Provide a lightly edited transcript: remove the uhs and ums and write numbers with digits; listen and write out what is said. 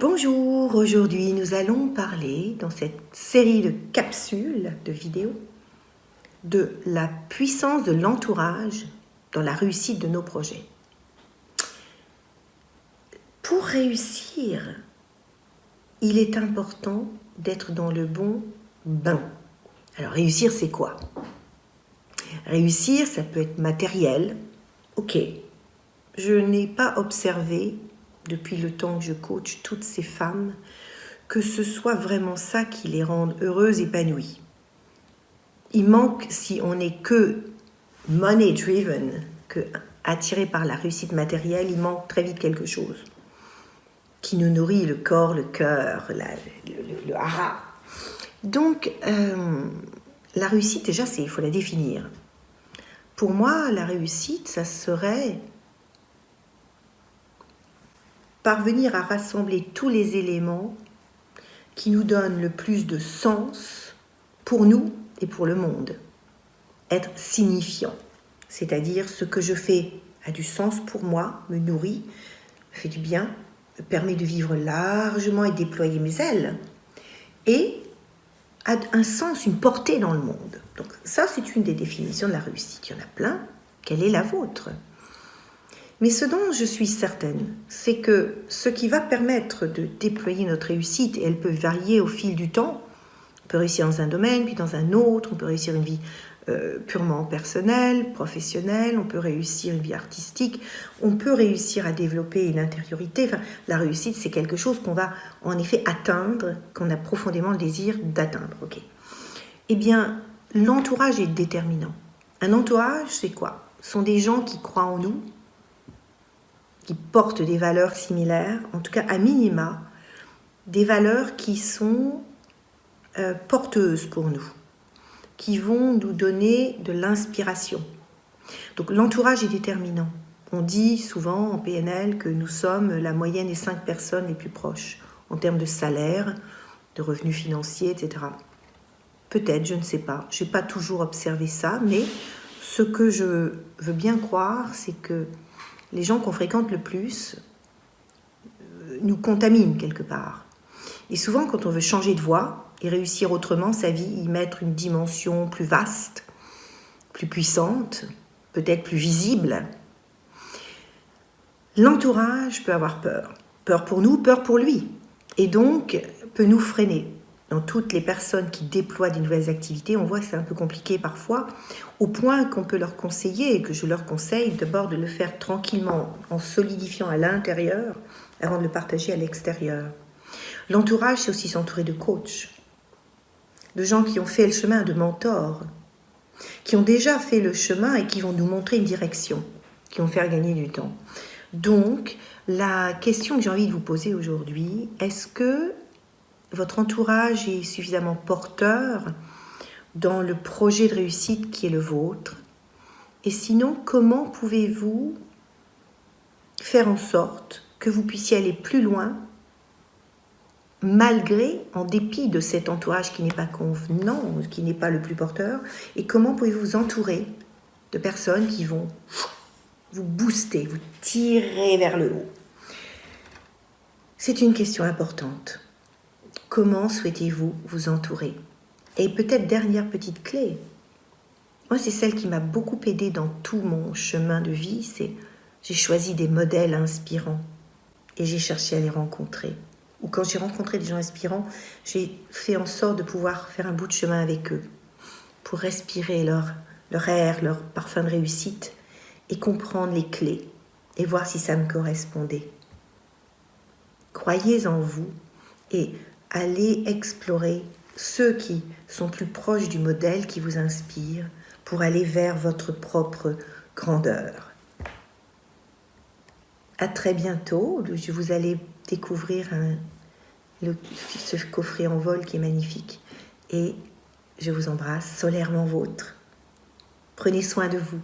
Bonjour, aujourd'hui nous allons parler dans cette série de capsules de vidéos de la puissance de l'entourage dans la réussite de nos projets. Pour réussir, il est important d'être dans le bon bain. Alors réussir, c'est quoi? Réussir, ça peut être matériel. Ok, je n'ai pas observé depuis le temps que je coach toutes ces femmes que ce soit vraiment ça qui les rende heureuses, épanouies. Il manque, si on n'est que money driven, que attiré par la réussite matérielle, il manque très vite quelque chose qui nous nourrit le corps, le cœur, le hara. Donc, la réussite, déjà, il faut la définir. Pour moi, la réussite, ça serait parvenir à rassembler tous les éléments qui nous donnent le plus de sens pour nous et pour le monde. Être signifiant, c'est-à-dire ce que je fais a du sens pour moi, me nourrit, me fait du bien, me permet de vivre largement et déployer mes ailes, et a un sens, une portée dans le monde. Donc ça, c'est une des définitions de la réussite. Il y en a plein. Quelle est la vôtre ? Mais ce dont je suis certaine, c'est que ce qui va permettre de déployer notre réussite, et elle peut varier au fil du temps, on peut réussir dans un domaine, puis dans un autre, on peut réussir une vie purement personnelle, professionnelle, on peut réussir une vie artistique, on peut réussir à développer une intériorité. Enfin, la réussite, c'est quelque chose qu'on va en effet atteindre, qu'on a profondément le désir d'atteindre. Okay. Eh bien, l'entourage est déterminant. Un entourage, c'est quoi ? Ce sont des gens qui croient en nous, qui portent des valeurs similaires, en tout cas à minima, des valeurs qui sont porteuses pour nous, qui vont nous donner de l'inspiration. Donc l'entourage est déterminant. On dit souvent en PNL que nous sommes la moyenne des 5 personnes les plus proches, en termes de salaire, de revenus financiers, etc. Peut-être, je ne sais pas. Je n'ai pas toujours observé ça, mais ce que je veux bien croire, c'est que les gens qu'on fréquente le plus nous contaminent quelque part. Et souvent, quand on veut changer de voie et réussir autrement sa vie, y mettre une dimension plus vaste, plus puissante, peut-être plus visible, l'entourage peut avoir peur. Peur pour nous, peur pour lui. Et donc, peut nous freiner. Dans toutes les personnes qui déploient des nouvelles activités, on voit que c'est un peu compliqué parfois, au point qu'on peut leur conseiller, et que je leur conseille d'abord de le faire tranquillement, en solidifiant à l'intérieur, avant de le partager à l'extérieur. L'entourage, c'est aussi s'entourer de coachs, de gens qui ont fait le chemin, de mentors, qui ont déjà fait le chemin et qui vont nous montrer une direction, qui vont faire gagner du temps. Donc, la question que j'ai envie de vous poser aujourd'hui, est-ce que votre entourage est suffisamment porteur dans le projet de réussite qui est le vôtre? Et sinon, comment pouvez-vous faire en sorte que vous puissiez aller plus loin malgré, en dépit de cet entourage qui n'est pas convenant, qui n'est pas le plus porteur? Et comment pouvez-vous vous entourer de personnes qui vont vous booster, vous tirer vers le haut? C'est une question importante. Comment souhaitez-vous vous entourer? Et peut-être dernière petite clé, moi c'est celle qui m'a beaucoup aidée dans tout mon chemin de vie, c'est j'ai choisi des modèles inspirants et j'ai cherché à les rencontrer. Ou quand j'ai rencontré des gens inspirants, j'ai fait en sorte de pouvoir faire un bout de chemin avec eux pour respirer leur air, leur parfum de réussite et comprendre les clés et voir si ça me correspondait. Croyez en vous et allez explorer ceux qui sont plus proches du modèle qui vous inspire pour aller vers votre propre grandeur. À très bientôt. Vous allez découvrir ce coffret en vol qui est magnifique. Et je vous embrasse, solairement vôtre. Prenez soin de vous.